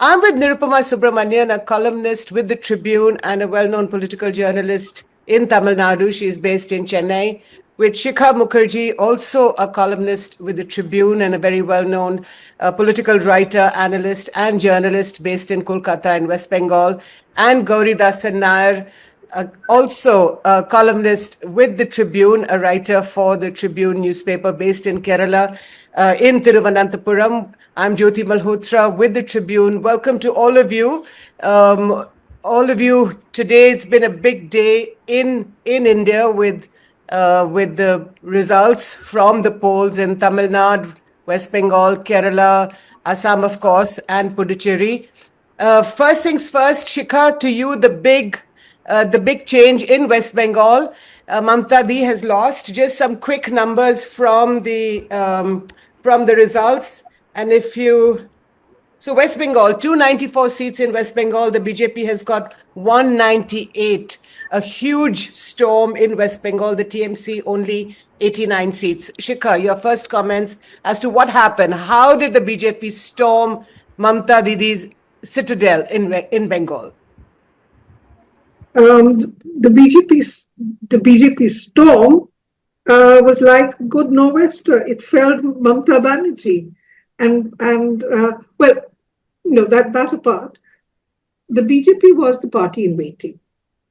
I'm with Nirupama Subramanian, a columnist with the Tribune and a well-known political journalist in Tamil Nadu. She is based in Chennai. With Shikha Mukherjee, also a columnist with the Tribune and a very well-known political writer, analyst, and journalist based in Kolkata in West Bengal. And Gouri Dasan Nair, also a columnist with the Tribune, a writer for the Tribune newspaper based in Kerala, in Thiruvananthapuram. I'm Jyoti Malhotra with the Tribune. Welcome to all of you. Today, it's been a big day in India with the results from the polls in Tamil Nadu, West Bengal, Kerala, Assam, of course, and Puducherry. First things first, Shikha, to you, the big change in West Bengal. Mamata Di has lost. Just some quick numbers from the results. And so West Bengal, 294 seats in West Bengal. The BJP has got 198. A huge storm in West Bengal. The TMC only 89 seats. Shikha, your first comments as to what happened. How did the BJP storm Mamata Didi's citadel in Bengal? The BJP storm was like good nor'wester. It felled Mamata Banerjee, that apart, the BJP was the party in waiting.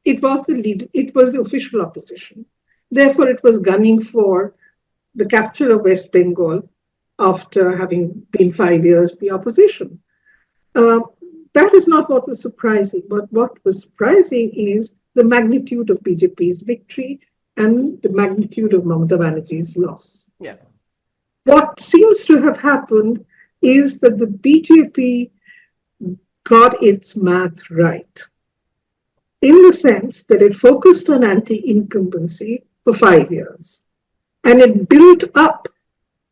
It was the lead. It was the official opposition. Therefore, it was gunning for the capture of West Bengal after having been 5 years the opposition. That is not what was surprising, but what was surprising is the magnitude of BJP's victory and the magnitude of Mamata Banerjee's loss. Yeah. What seems to have happened is that the BJP got its math right, in the sense that it focused on anti-incumbency for 5 years, and it built up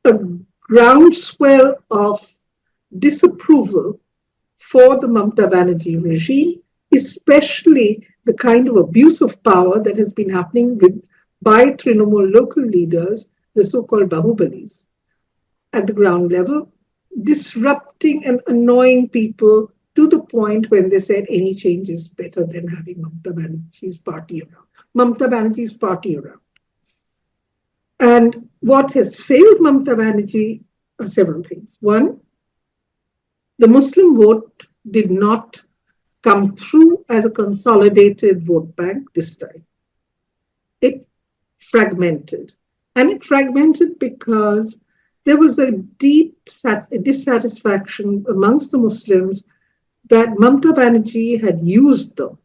a groundswell of disapproval for the Mamata Banerjee regime, especially the kind of abuse of power that has been happening by Trinamool local leaders, the so-called Bahubalis, at the ground level, disrupting and annoying people to the point when they said any change is better than having Mamata Banerjee's party around. And what has failed Mamata Banerjee are several things. One, the Muslim vote did not come through as a consolidated vote bank this time. It fragmented. And it fragmented because there was a deep dissatisfaction amongst the Muslims that Mamata Banerjee had used them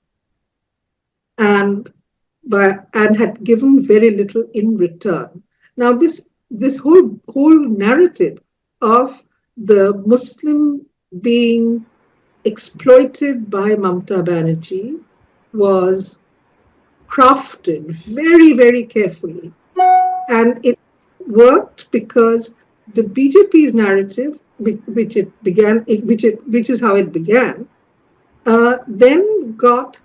and had given very little in return. Now, this whole narrative of the Muslim being exploited by Mamata Banerjee was crafted very, very carefully. And it worked because the BJP's narrative, which is how it began, then got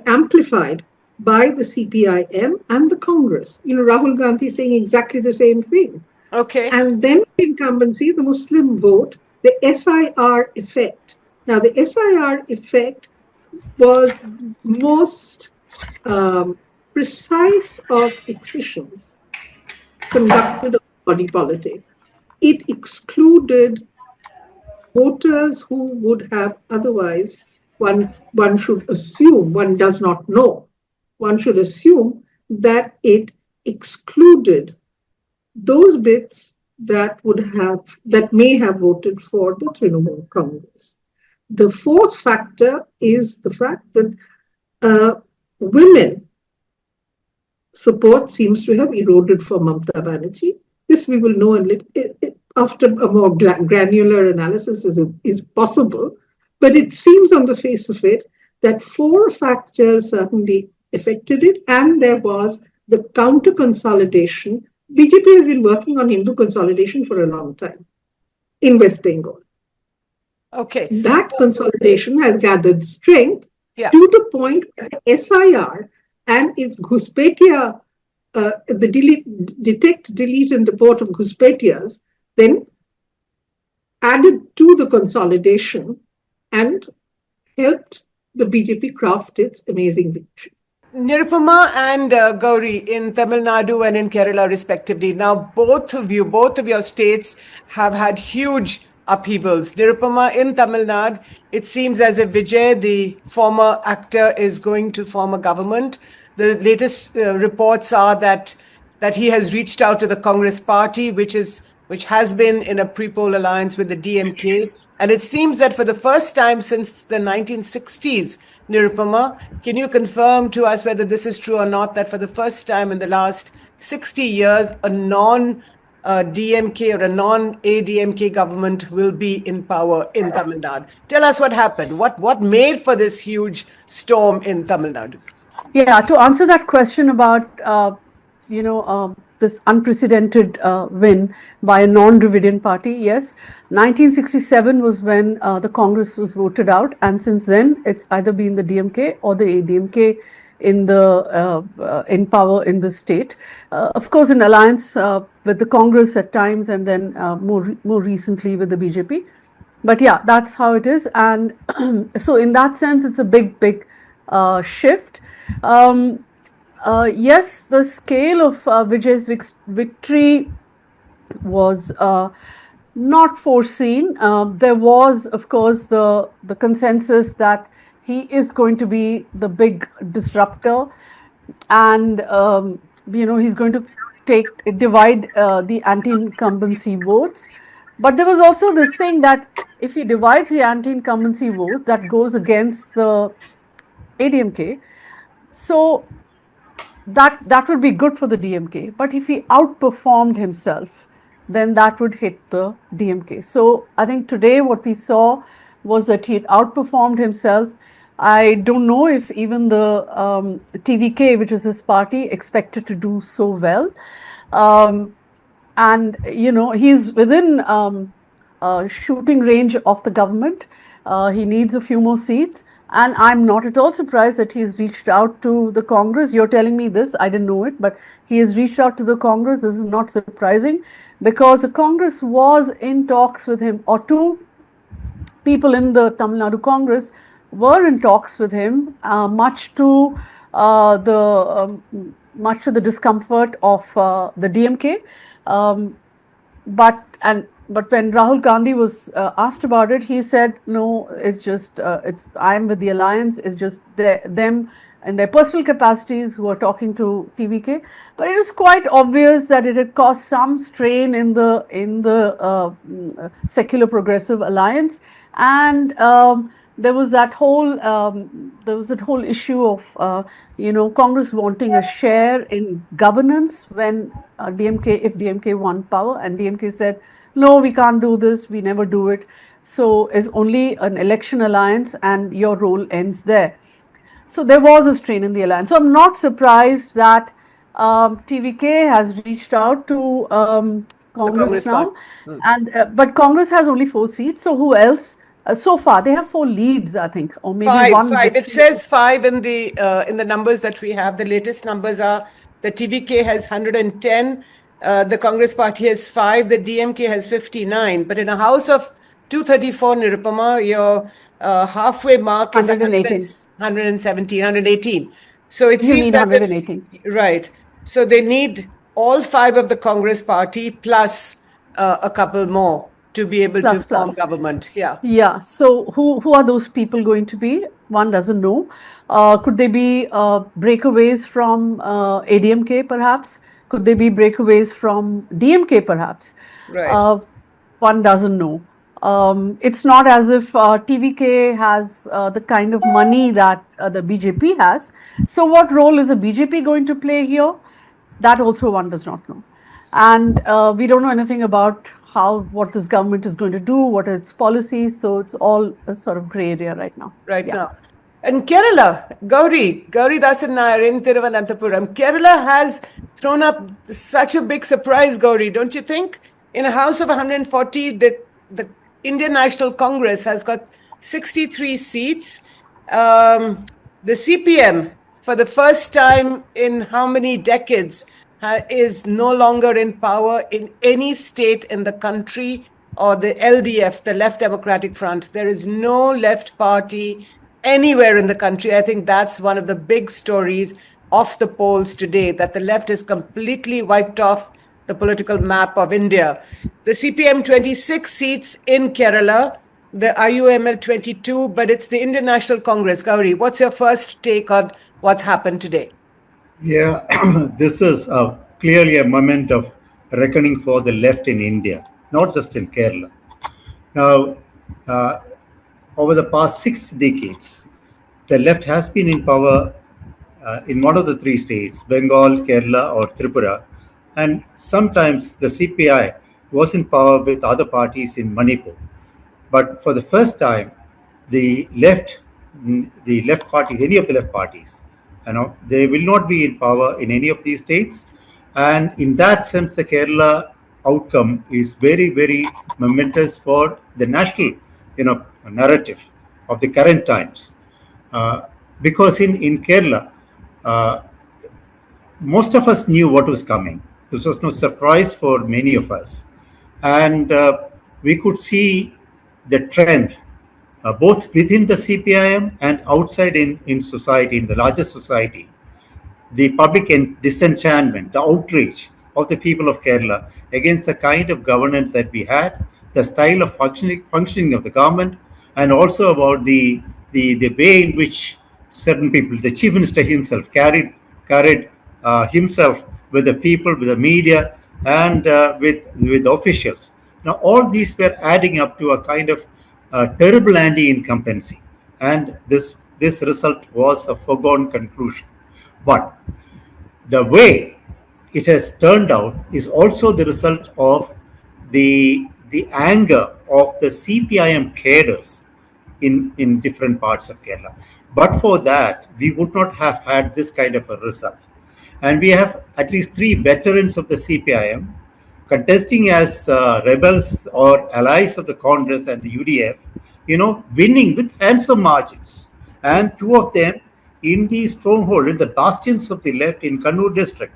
amplified by the CPIM and the Congress. Rahul Gandhi saying exactly the same thing. Okay. And then incumbency, the Muslim vote, the SIR effect. Now, the SIR effect was most precise of excisions conducted of body politic. It excluded voters who would have otherwise, one should assume, one does not know, one should assume that it excluded those bits that may have voted for the Trinamool Congress. The fourth factor is the fact that women support seems to have eroded for Mamata Banerjee. This we will know after a more granular analysis is possible, but it seems on the face of it that four factors certainly affected it, and there was the counter consolidation. BJP has been working on Hindu consolidation for a long time in West Bengal. Okay. That consolidation has gathered strength to the point where the SIR and its Ghuspetia, the detect, delete, and report of Ghuspetias then added to the consolidation and helped the BJP craft its amazing victory. Nirupama and Gouri in Tamil Nadu and in Kerala, respectively. Now, both of your states have had huge upheavals. Nirupama in Tamil Nadu, it seems as if Vijay, the former actor, is going to form a government. The latest reports are that he has reached out to the Congress party, which has been in a pre-poll alliance with the DMK. And it seems that for the first time since the 1960s, Nirupama, can you confirm to us whether this is true or not, that for the first time in the last 60 years, a non-DMK or a non-ADMK government will be in power in Tamil Nadu? Tell us what happened. What made for this huge storm in Tamil Nadu? Yeah, to answer that question about, this unprecedented win by a non-Dravidian party, yes, 1967 was when the Congress was voted out, and since then it's either been the DMK or the ADMK in power in the state. Of course, in alliance with the Congress at times, and then more recently with the BJP. But yeah, that's how it is, and so in that sense, it's a big shift. Yes, the scale of Vijay's victory was not foreseen. There was, of course, the consensus that he is going to be the big disruptor, and he's going to divide the anti-incumbency votes. But there was also this thing that if he divides the anti-incumbency vote, that goes against the ADMK. So that would be good for the DMK. But if he outperformed himself, then that would hit the DMK. So I think today what we saw was that he had outperformed himself. I don't know if even the TVK, which is his party, expected to do so well. And he's within shooting range of the government. He needs a few more seats. And I'm not at all surprised that he's reached out to the Congress. You're telling me this, I didn't know it, but he has reached out to the Congress. This is not surprising because the Congress was in talks with him, or two people in the Tamil Nadu Congress were in talks with him, much to the discomfort of the DMK. But when Rahul Gandhi was asked about it, he said, no, it's just, I'm with the alliance, it's just them in their personal capacities who are talking to TVK. But it is quite obvious that it had caused some strain in the secular progressive alliance. And there was that whole issue of Congress wanting a share in governance when if DMK won power, and DMK said, no, we can't do this, we never do it. So it's only an election alliance and your role ends there. So there was a strain in the alliance. So I'm not surprised that TVK has reached out to Congress now. But Congress has only 4 seats. So who else? So far, they have 4 leads, I think, or maybe 1. 5. It says 5 in the numbers that we have. The latest numbers are the TVK has 110. The Congress party has 5, the DMK has 59. But in a house of 234, Nirupama, your halfway mark is 117, 118. So it seems as 118. Right. So they need all 5 of the Congress party plus a couple more to be able to form government. Yeah. Yeah. So who are those people going to be? One doesn't know. Could they be breakaways from ADMK perhaps? Could they be breakaways from DMK perhaps? Right. One doesn't know. It's not as if TVK has the kind of money that the BJP has. So what role is the BJP going to play here? That also one does not know. And we don't know anything about what this government is going to do, what are its policies. So it's all a sort of gray area right now. Now. And Kerala, Gouri Dasan Nair in Thiruvananthapuram. Kerala has thrown up such a big surprise, Gouri, don't you think? In a house of 140, the Indian National Congress has got 63 seats. The CPM, for the first time in how many decades, is no longer in power in any state in the country. or the LDF, the Left Democratic Front. There is no left party anywhere in the country. I think that's one of the big stories of the polls today, that the left is completely wiped off the political map of India. The CPM 26 seats in Kerala, the IUML 22, but it's the Indian National Congress. Gouri, what's your first take on what's happened today? Yeah, this is clearly a moment of reckoning for the left in India, not just in Kerala. Now, over the past 6 decades, the left has been in power in one of the three states, Bengal, Kerala, or Tripura, and sometimes the CPI was in power with other parties in Manipur. But for the first time, the left parties, any of the left parties, they will not be in power in any of these states. And in that sense, the Kerala outcome is very, very momentous for the national, narrative of the current times. Because in Kerala, most of us knew what was coming. This was no surprise for many of us. And we could see the trend both within the CPIM and outside in society, in the larger society. The public disenchantment, the outrage of the people of Kerala against the kind of governance that we had, the style of functioning of the government, and also about the way in which certain people, the chief minister himself, carried himself with the people, with the media, and with officials. Now, all these were adding up to a kind of terrible anti-incumbency, and this result was a foregone conclusion. But the way it has turned out is also the result of the anger of the CPIM cadres in different parts of Kerala. But for that, we would not have had this kind of a result. And we have at least 3 veterans of the CPIM contesting as rebels or allies of the Congress and the UDF, winning with handsome margins. And 2 of them in the stronghold, in the bastions of the left in Kannur district.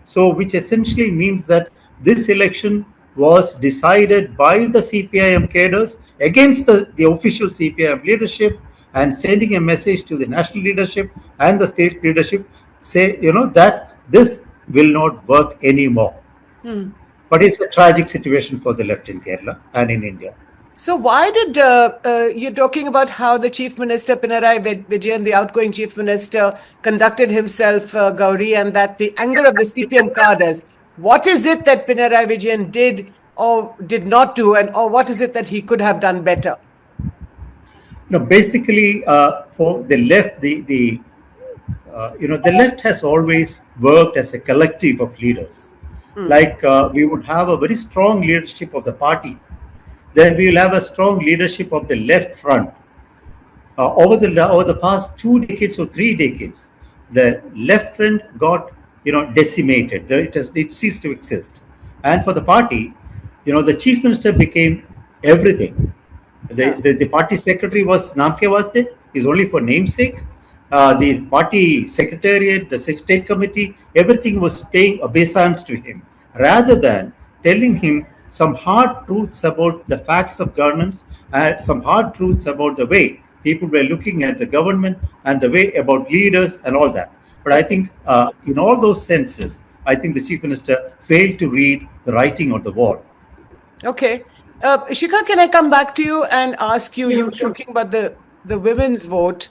So, which essentially means that this election was decided by the CPIM cadres against the official CPIM leadership, and sending a message to the national leadership and the state leadership, say, that this will not work anymore. But it's a tragic situation for the left in Kerala and in India. So why did, you're talking about how the Chief Minister Pinarayi Vijayan, the outgoing Chief Minister, conducted himself, Gouri, and that the anger of the CPM cadres, what is it that Pinarayi Vijayan did or did not do, or what is it that he could have done better? Basically, for the left, the left has always worked as a collective of leaders. Like we would have a very strong leadership of the party. Then we will have a strong leadership of the left front. Over the past 2 decades or 3 decades, the left front got decimated. It ceased to exist. And for the party, the chief minister became everything. The party secretary was Namke Vaste, is only for namesake. The party secretariat, the state committee, everything was paying obeisance to him, rather than telling him some hard truths about the facts of governance and some hard truths about the way people were looking at the government and the way about leaders and all that. But I think in all those senses, I think the chief minister failed to read the writing on the wall. Okay. Shikha, can I come back to you and ask you, you were talking about the women's vote.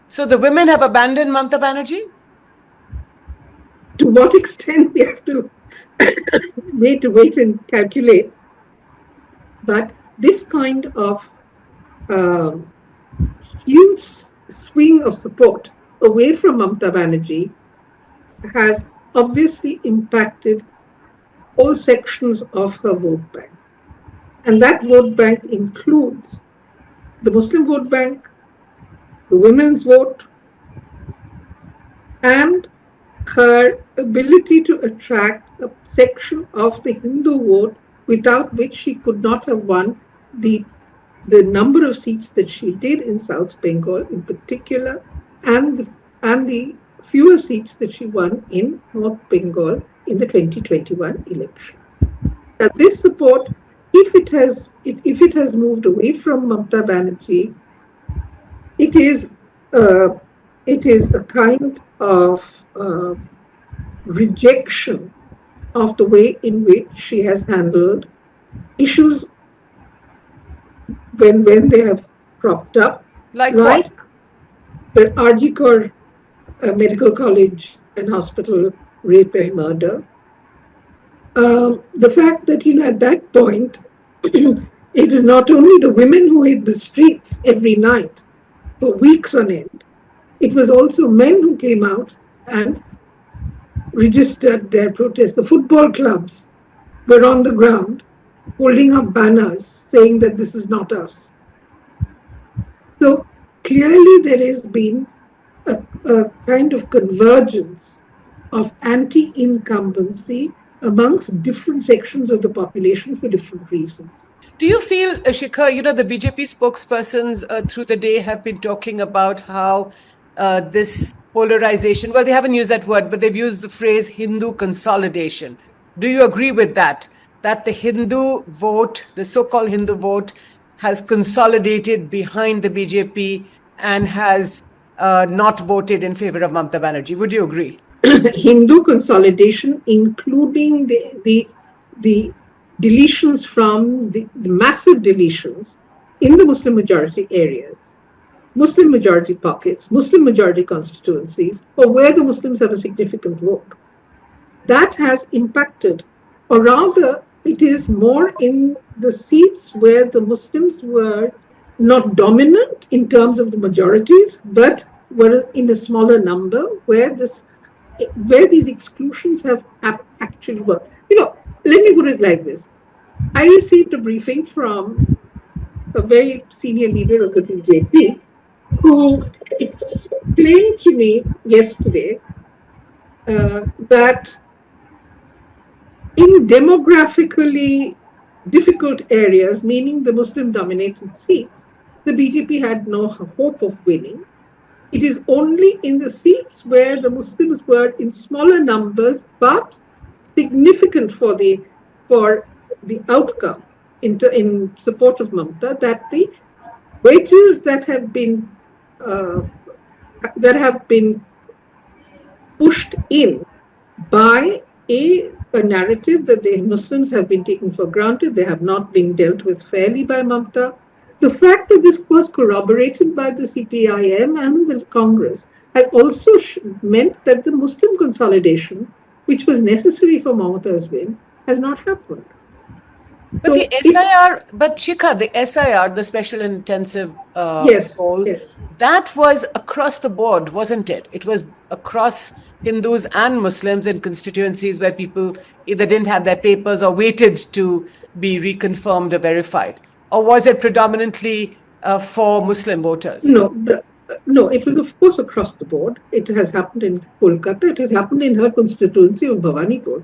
So the women have abandoned Mamata Banerjee? To what extent we have to wait and calculate. But this kind of huge swing of support away from Mamata Banerjee has obviously impacted all sections of her vote bank. And that vote bank includes the Muslim vote bank, the women's vote, and her ability to attract a section of the Hindu vote without which she could not have won the number of seats that she did in South Bengal in particular, and the fewer seats that she won in North Bengal in the 2021 election. Now, this support if it has moved away from Mamata Banerjee, it is a kind of rejection of the way in which she has handled issues when they have cropped up, Like what? the RG Kaur Medical College and Hospital rape and murder. The fact that, at that point, it is not only the women who hit the streets every night for weeks on end, it was also men who came out and registered their protest. The football clubs were on the ground holding up banners saying that this is not us. So clearly there has been a kind of convergence of anti-incumbency amongst different sections of the population for different reasons. Do you feel, Shikha, the BJP spokespersons through the day have been talking about how this polarization, well, they haven't used that word, but they've used the phrase Hindu consolidation. Do you agree with that? That the Hindu vote, the so-called Hindu vote, has consolidated behind the BJP and has not voted in favor of Mamata Banerjee. Would you agree? Hindu consolidation, including the deletions from the massive deletions in the Muslim majority areas, Muslim majority pockets, Muslim majority constituencies, or where the Muslims have a significant vote. That has impacted, or rather, it is more in the seats where the Muslims were not dominant in terms of the majorities, but were in a smaller number where these exclusions have actually worked. Let me put it like this. I received a briefing from a very senior leader of the BJP who explained to me yesterday that in demographically difficult areas, meaning the Muslim-dominated seats, the BJP had no hope of winning. It is only in the seats where the Muslims were in smaller numbers but significant for the outcome in support of Mamata that the wages that have been pushed in by a narrative that the Muslims have been taken for granted, they have not been dealt with fairly by Mamata. The fact that this was corroborated by the CPIM and the Congress has also meant that the Muslim consolidation, which was necessary for Mamata's win, has not happened. But the SIR, Shikha, the SIR, the Special Intensive Poll, that was across the board, wasn't it? It was across Hindus and Muslims in constituencies where people either didn't have their papers or waited to be reconfirmed or verified. Or was it predominantly for Muslim voters? No, it was of course across the board. It has happened in Kolkata. It has happened in her constituency of Bhawanipur.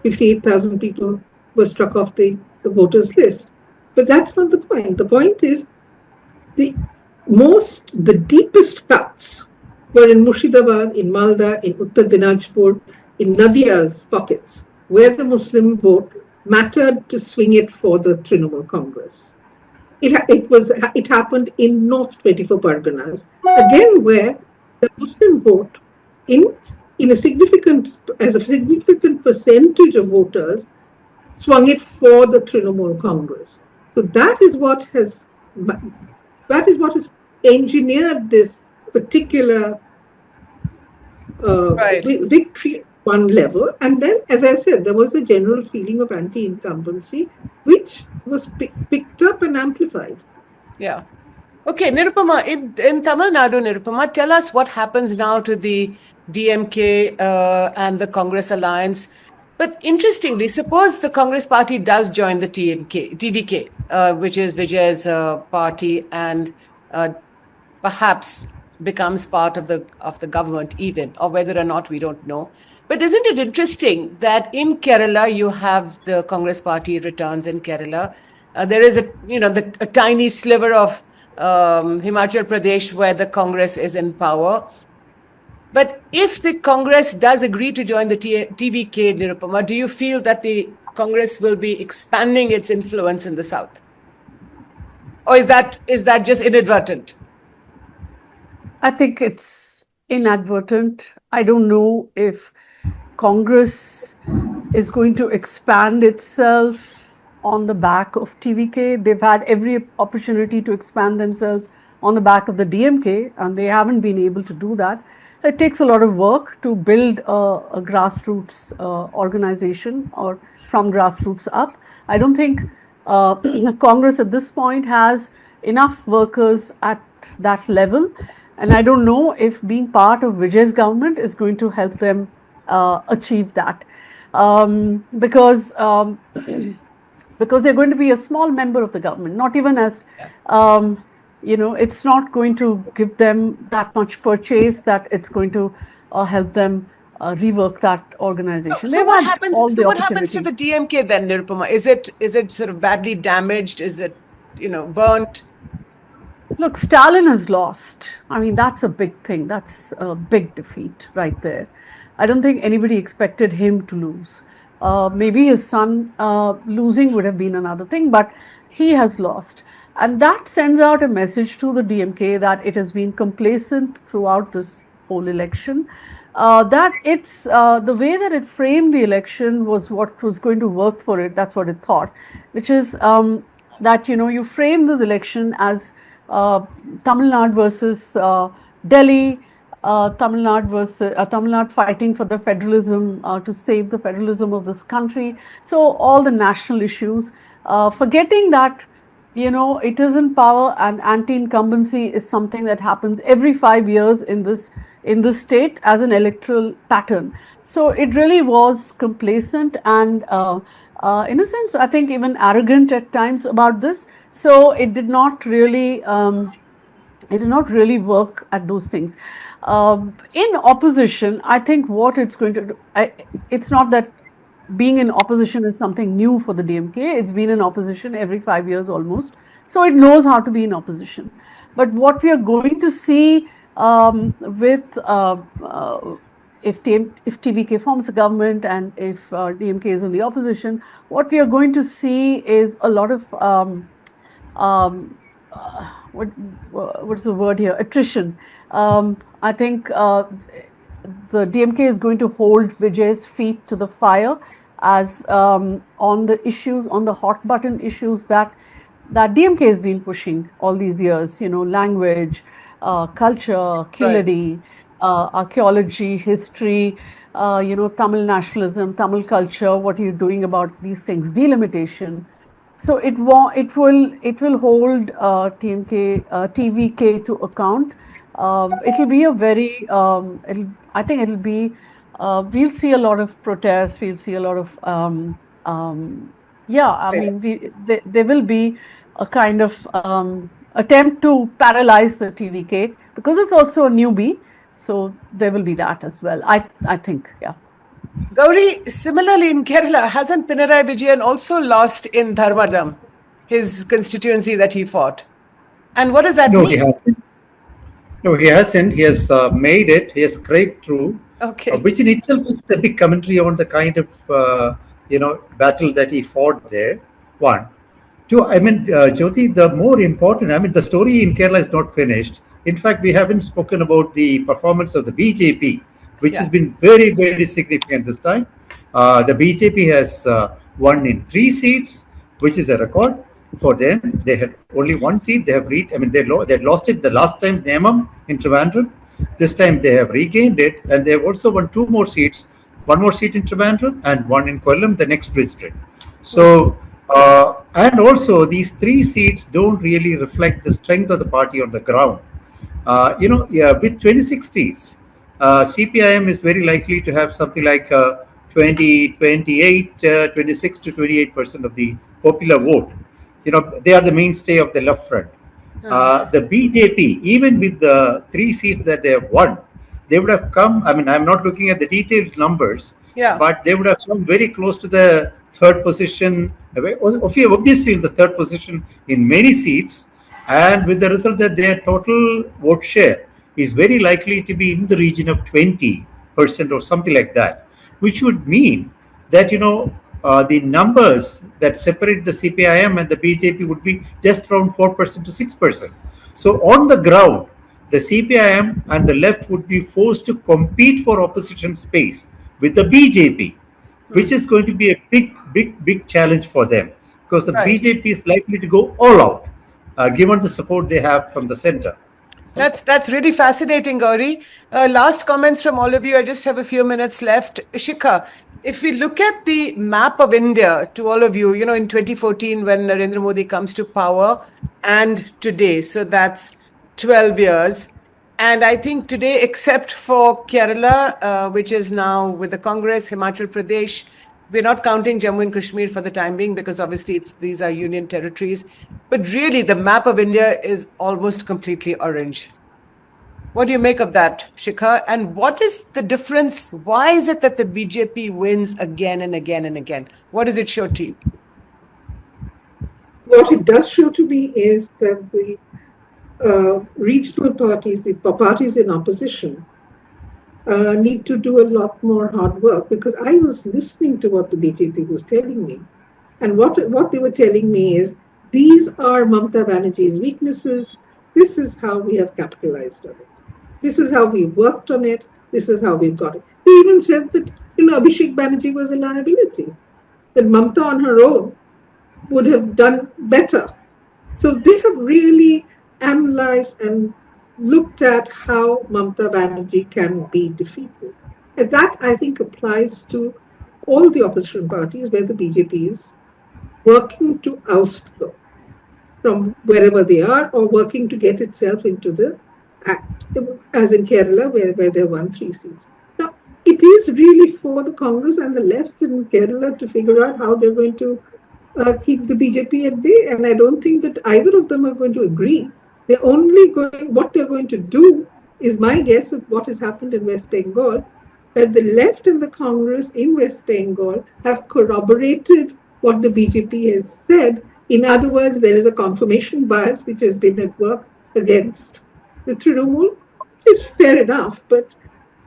58,000 people were struck off the voters list. But that's not the point. The point is the deepest cuts were in Murshidabad, in Malda, in Uttar Dinajpur, in Nadia's pockets, where the Muslim vote mattered to swing it for the Trinamool Congress. It happened in North 24 Parganas, again where the Muslim vote as a significant percentage of voters swung it for the Trinamool Congress. So that is what has engineered this particular victory at one level. And then, as I said, there was a general feeling of anti-incumbency, which was picked up and amplified. Yeah. Okay, Nirupama, in Tamil Nadu, Nirupama, tell us what happens now to the DMK and the Congress alliance. But interestingly, suppose the Congress party does join the TVK, which is Vijay's party, and perhaps becomes part of the government even, or whether or not we don't know. But isn't it interesting that in Kerala you have the Congress party returns in Kerala? There is a tiny sliver of Himachal Pradesh where the Congress is in power. But if the Congress does agree to join the TVK, Nirupama, do you feel that the Congress will be expanding its influence in the South? Or is that just inadvertent? I think it's inadvertent. I don't know if Congress is going to expand itself on the back of TVK. They've had every opportunity to expand themselves on the back of the DMK, and they haven't been able to do that. It takes a lot of work to build a grassroots organization, or from grassroots up. I don't think Congress at this point has enough workers at that level. And I don't know if being part of Vijay's government is going to help them achieve that. Because they're going to be a small member of the government, not even as, it's not going to give them that much purchase that it's going to help them rework that organization. So what happens to the DMK then, Nirupama? Is it sort of badly damaged? Is it, burnt? Look, Stalin has lost. I mean, that's a big thing. That's a big defeat right there. I don't think anybody expected him to lose. Maybe his son losing would have been another thing, but he has lost. And that sends out a message to the DMK that it has been complacent throughout this whole election. That it's the way that it framed the election was what was going to work for it. That's what it thought, which is that, you frame this election as Tamil Nadu versus Delhi, Tamil Nadu fighting for the federalism, to save the federalism of this country. So all the national issues, forgetting that, it is in power, and anti-incumbency is something that happens every 5 years in this state as an electoral pattern. So it really was complacent and in a sense, I think even arrogant at times about this. So it did not really work at those things. In opposition, I think what it's going to do, it's not that being in opposition is something new for the DMK. It's been in opposition every 5 years almost. So it knows how to be in opposition. But what we are going to see if TVK forms a government and if DMK is in the opposition, what we are going to see is a lot of what's the word here? Attrition. I think the DMK is going to hold Vijay's feet to the fire as on the issues, on the hot button issues that DMK has been pushing all these years. Language, culture, Kiladi, archaeology, history, Tamil nationalism, Tamil culture. What are you doing about these things? Delimitation. So it will hold TVK to account. It will be a very. I think it will be. We'll see a lot of protests. We'll see a lot of. There will be a kind of attempt to paralyze the TVK because it's also a newbie. So there will be that as well. I think, yeah. Gouri, similarly in Kerala, hasn't Pinarayi Vijayan also lost in Dharmadam, his constituency that he fought? And what does that mean? He hasn't. No, he hasn't. He has made it. He has scraped through. Okay. Which in itself is a big commentary on the kind of battle that he fought there. One. Two, Jyoti, the more important, the story in Kerala is not finished. In fact, we haven't spoken about the performance of the BJP, which has been very, very significant this time. The BJP has won in 3 seats, which is a record for them. They had only 1 seat. They have they had lost it the last time, Nemam in Trivandrum. This time they have regained it, and they have also won 2 more seats. 1 more seat in Trivandrum and 1 in Kollam, the next district. So, and also these 3 seats don't really reflect the strength of the party on the ground. With 2060s, CPIM is very likely to have something like 26 to 28% of the popular vote. They are the mainstay of the left front. The BJP, even with the 3 seats that they have won, they would have come. I'm not looking at the detailed numbers, but they would have come very close to the 3rd position. Obviously, in the 3rd position in many seats, and with the result that their total vote share is very likely to be in the region of 20% or something like that, which would mean that the numbers that separate the CPIM and the BJP would be just around 4% to 6%. So on the ground, the CPIM and the left would be forced to compete for opposition space with the BJP, which is going to be a big challenge for them, because the Right. BJP is likely to go all out, given the support they have from the center. That's really fascinating, Gauri. Last comments from all of you. I just have a few minutes left. Shikha, if we look at the map of India to all of you, in 2014 when Narendra Modi comes to power and today, so that's 12 years. And I think today, except for Kerala, which is now with the Congress, Himachal Pradesh, we're not counting Jammu and Kashmir for the time being because obviously these are union territories. But really, the map of India is almost completely orange. What do you make of that, Shikha? And what is the difference? Why is it that the BJP wins again and again and again? What does it show to you? What it does show to me is that the regional parties, the parties in opposition, need to do a lot more hard work, because I was listening to what the BJP was telling me. And what they were telling me is, these are Mamata Banerjee's weaknesses. This is how we have capitalized on it. This is how we worked on it. This is how we've got it. They even said that, Abhishek Banerjee was a liability, that Mamata on her own would have done better. So they have really analyzed and looked at how Mamata Banerjee can be defeated. And that, I think, applies to all the opposition parties where the BJP is working to oust them from wherever they are, or working to get itself into the act, as in Kerala, where they won 3 seats. Now, it is really for the Congress and the left in Kerala to figure out how they're going to keep the BJP at bay. And I don't think that either of them are going to agree. They're only going, what they're going to do is my guess of what has happened in West Bengal, that the left and the Congress in West Bengal have corroborated what the BJP has said. In other words, there is a confirmation bias which has been at work against the Tribune, which is fair enough. But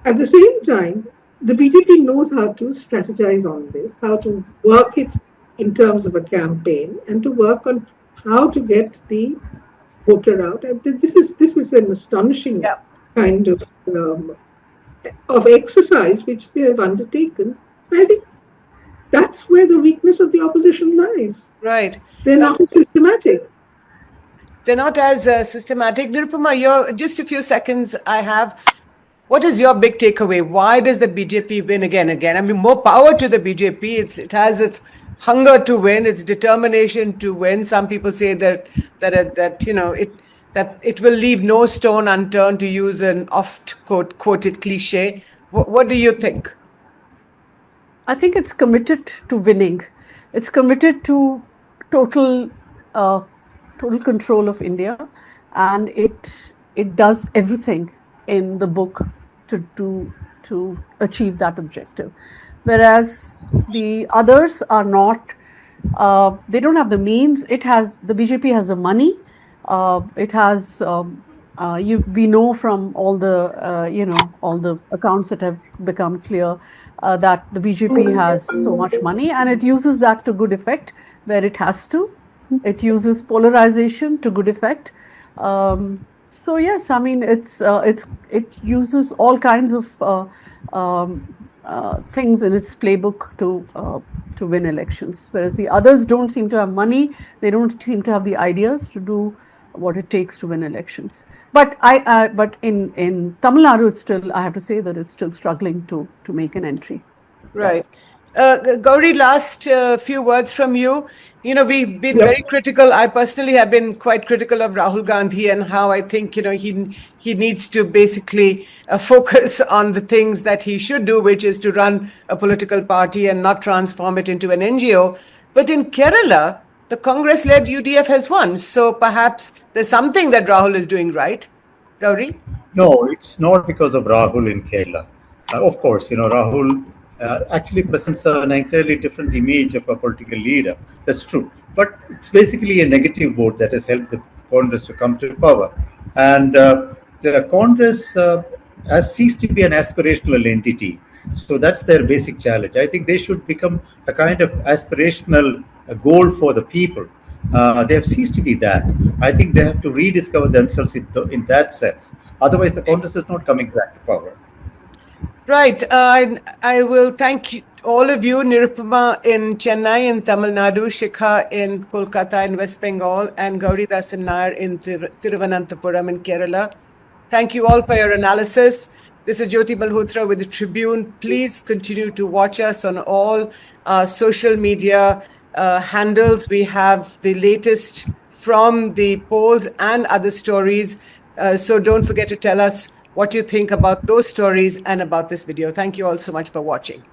at the same time, the BJP knows how to strategize on this, how to work it in terms of a campaign, and to work on how to get the voter out. And this is an astonishing kind of exercise which they have undertaken. I think that's where the weakness of the opposition lies. Right. They're not as systematic. They're not as systematic. Nirupama, just a few seconds I have. What is your big takeaway? Why does the BJP win again and again? I mean, more power to the BJP. It has its hunger to win, its determination to win. Some people say that it will leave no stone unturned, to use an oft-quoted cliche. What do you think? I think it's committed to winning. It's committed to total control of India, and it does everything in the book to achieve that objective. Whereas the others are not, they don't have the means. The BJP has the money. It has, we know from all the accounts that have become clear that the BJP has so much money, and it uses that to good effect where it has to. It uses polarization to good effect. So yes, I mean it uses all kinds of things in its playbook to win elections, whereas the others don't seem to have money. They don't seem to have the ideas to do what it takes to win elections. But but in Tamil Nadu, I have to say that it's still struggling to make an entry. Right. Gauri, last few words from you. We've been very critical. I personally have been quite critical of Rahul Gandhi and how I think, he needs to basically focus on the things that he should do, which is to run a political party and not transform it into an NGO. But in Kerala, the Congress-led UDF has won. So perhaps there's something that Rahul is doing right. Gauri? No, it's not because of Rahul in Kerala. Of course, Rahul actually presents an entirely different image of a political leader. That's true. But it's basically a negative vote that has helped the Congress to come to power. And the Congress has ceased to be an aspirational entity. So that's their basic challenge. I think they should become a kind of aspirational goal for the people. They have ceased to be that. I think they have to rediscover themselves in that sense. Otherwise, the Congress is not coming back to power. Right. I will thank all of you, Nirupama in Chennai in Tamil Nadu, Shikha in Kolkata in West Bengal, and Gouri Dasan Nair in Thiruvananthapuram in Kerala. Thank you all for your analysis. This is Jyoti Malhotra with the Tribune. Please continue to watch us on all social media handles. We have the latest from the polls and other stories. So don't forget to tell us what you think about those stories and about this video. Thank you all so much for watching.